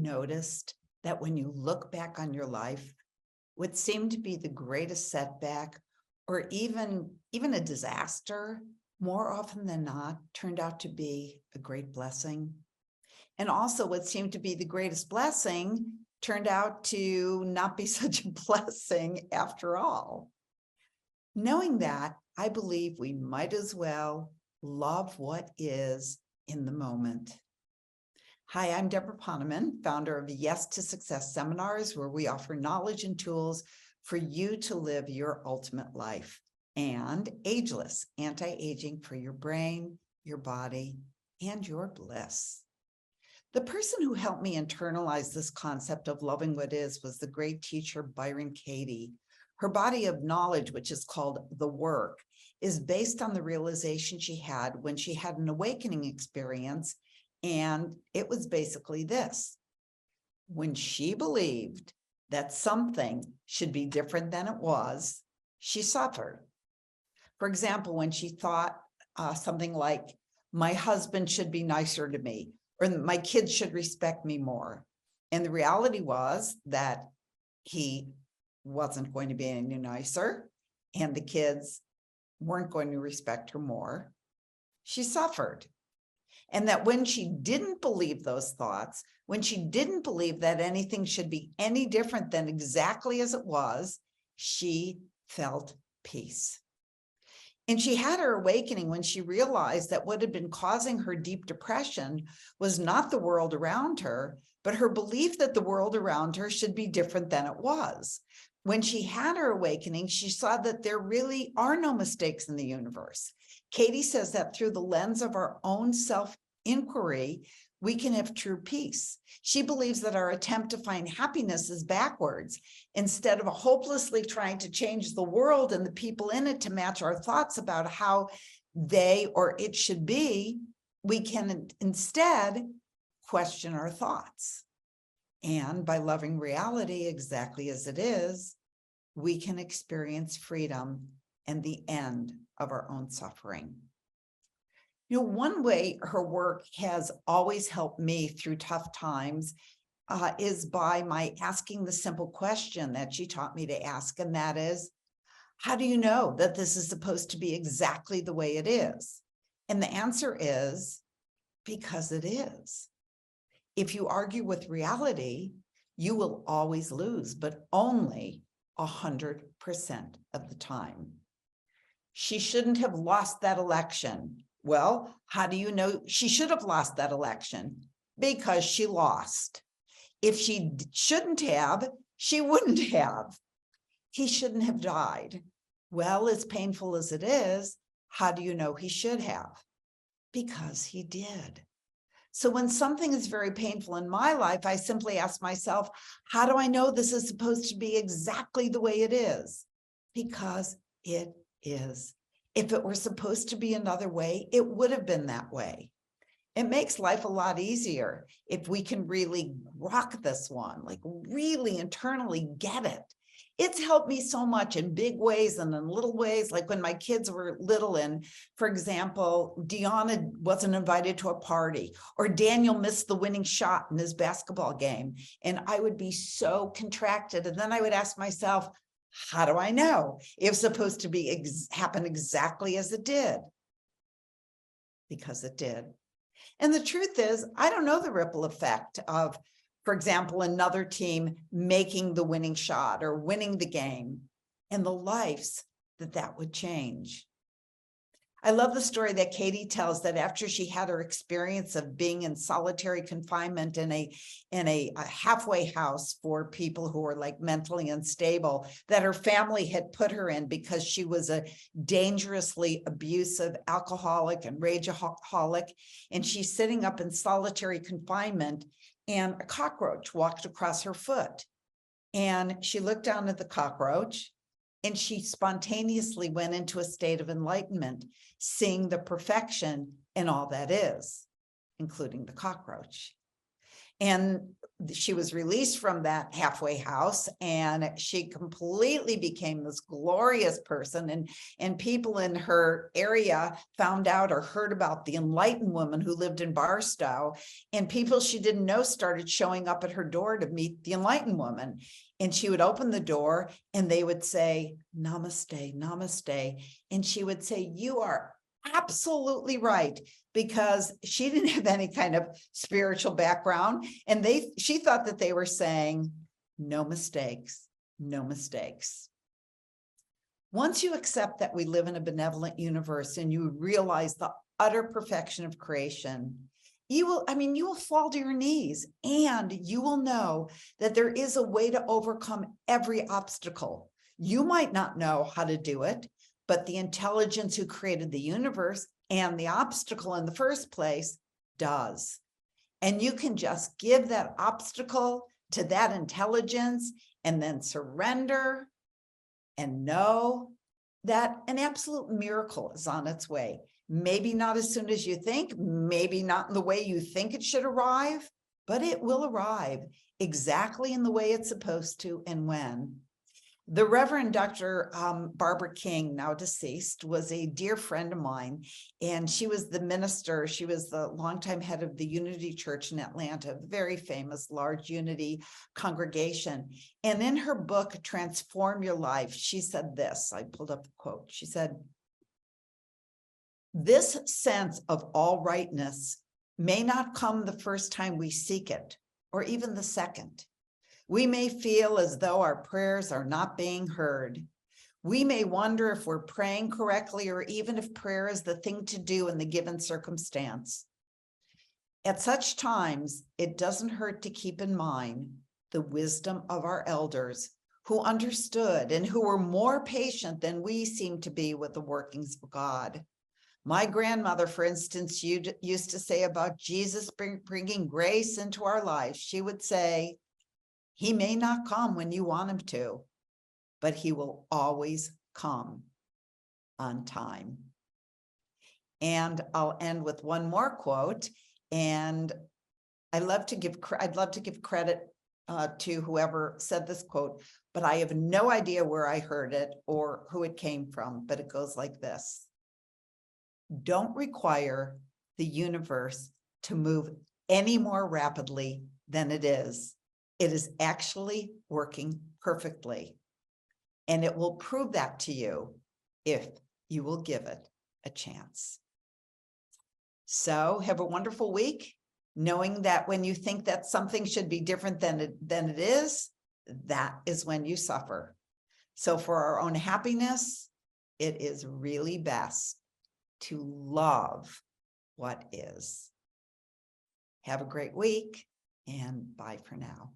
noticed that when you look back on your life, what seemed to be the greatest setback or even a disaster, more often than not, turned out to be a great blessing? And also what seemed to be the greatest blessing turned out to not be such a blessing after all. Knowing that, I believe we might as well love what is in the moment. Hi, I'm Deborah Poneman, founder of Yes to Success seminars, where we offer knowledge and tools for you to live your ultimate life, and ageless anti-aging for your brain, your body, and your bliss. The person who helped me internalize this concept of loving what is was the great teacher Byron Katie. Her body of knowledge, which is called The Work, is based on the realization she had when she had an awakening experience. And it was basically this: when she believed that something should be different than it was, she suffered. For example, when she thought something like, my husband should be nicer to me, or my kids should respect me more. And the reality was that he wasn't going to be any nicer, and the kids weren't going to respect her more. She suffered. And that when she didn't believe those thoughts, when she didn't believe that anything should be any different than exactly as it was, she felt peace. And she had her awakening when she realized that what had been causing her deep depression was not the world around her, but her belief that the world around her should be different than it was. When she had her awakening, she saw that there really are no mistakes in the universe. Katie says that through the lens of our own self-inquiry, we can have true peace. She believes that our attempt to find happiness is backwards. Instead of hopelessly trying to change the world and the people in it to match our thoughts about how they or it should be, we can instead question our thoughts. And by loving reality exactly as it is, we can experience freedom and the end of our own suffering. You know, one way her work has always helped me through tough times is by my asking the simple question that she taught me to ask, and that is, how do you know that this is supposed to be exactly the way it is? And the answer is, because it is. If you argue with reality, you will always lose, but only 100% of the time. She shouldn't have lost that election. Well, how do you know she should have lost that election? Because she lost. If she shouldn't have, she wouldn't have. He shouldn't have died. Well, as painful as it is, how do you know he should have? Because he did. So when something is very painful in my life, I simply ask myself, how do I know this is supposed to be exactly the way it is? Because it is. If it were supposed to be another way, it would have been that way. It makes life a lot easier if we can really rock this one, like really internally get it. It's helped me so much in big ways and in little ways, like when my kids were little and, for example, Deanna wasn't invited to a party, or Daniel missed the winning shot in his basketball game. And I would be so contracted. And then I would ask myself, how do I know it's supposed to be happen exactly as it did? Because it did. And the truth is, I don't know the ripple effect of, for example, another team making the winning shot or winning the game, and the lives that would change. I love the story that Katie tells, that after she had her experience of being in solitary confinement in a halfway house for people who were like mentally unstable, that her family had put her in because she was a dangerously abusive alcoholic and rageaholic. And she's sitting up in solitary confinement, and a cockroach walked across her foot. And she looked down at the cockroach, and she spontaneously went into a state of enlightenment, seeing the perfection in all that is, including the cockroach. And she was released from that halfway house, and she completely became this glorious person. And people in her area found out or heard about the enlightened woman who lived in Barstow, and people she didn't know started showing up at her door to meet the enlightened woman. And she would open the door and they would say, namaste, namaste. And she would say, you are absolutely right, because she didn't have any kind of spiritual background. And she thought that they were saying, no mistakes, no mistakes. Once you accept that we live in a benevolent universe and you realize the utter perfection of creation, you will fall to your knees, and you will know that there is a way to overcome every obstacle. You might not know how to do it, but the intelligence who created the universe and the obstacle in the first place does. And you can just give that obstacle to that intelligence and then surrender and know that an absolute miracle is on its way. Maybe not as soon as you think, maybe not in the way you think it should arrive, but it will arrive exactly in the way it's supposed to and when. The Reverend Dr. Barbara King, now deceased, was a dear friend of mine, and she was the minister. She was the longtime head of the Unity Church in Atlanta, very famous, large Unity congregation. And in her book, Transform Your Life, she said this, I pulled up the quote. She said, this sense of all rightness may not come the first time we seek it, or even the second. We may feel as though our prayers are not being heard. We may wonder if we're praying correctly, or even if prayer is the thing to do in the given circumstance. At such times, it doesn't hurt to keep in mind the wisdom of our elders, who understood and who were more patient than we seem to be with the workings of God. My grandmother, for instance, used to say about Jesus bringing grace into our lives. She would say, he may not come when you want him to, but he will always come on time. And I'll end with one more quote. And I'd love to give credit to whoever said this quote, but I have no idea where I heard it or who it came from, but it goes like this. Don't require the universe to move any more rapidly than it is. It is actually working perfectly, and it will prove that to you if you will give it a chance. So have a wonderful week, knowing that when you think that something should be different than it is, that is when you suffer. So for our own happiness, it is really best to love what is. Have a great week, and bye for now.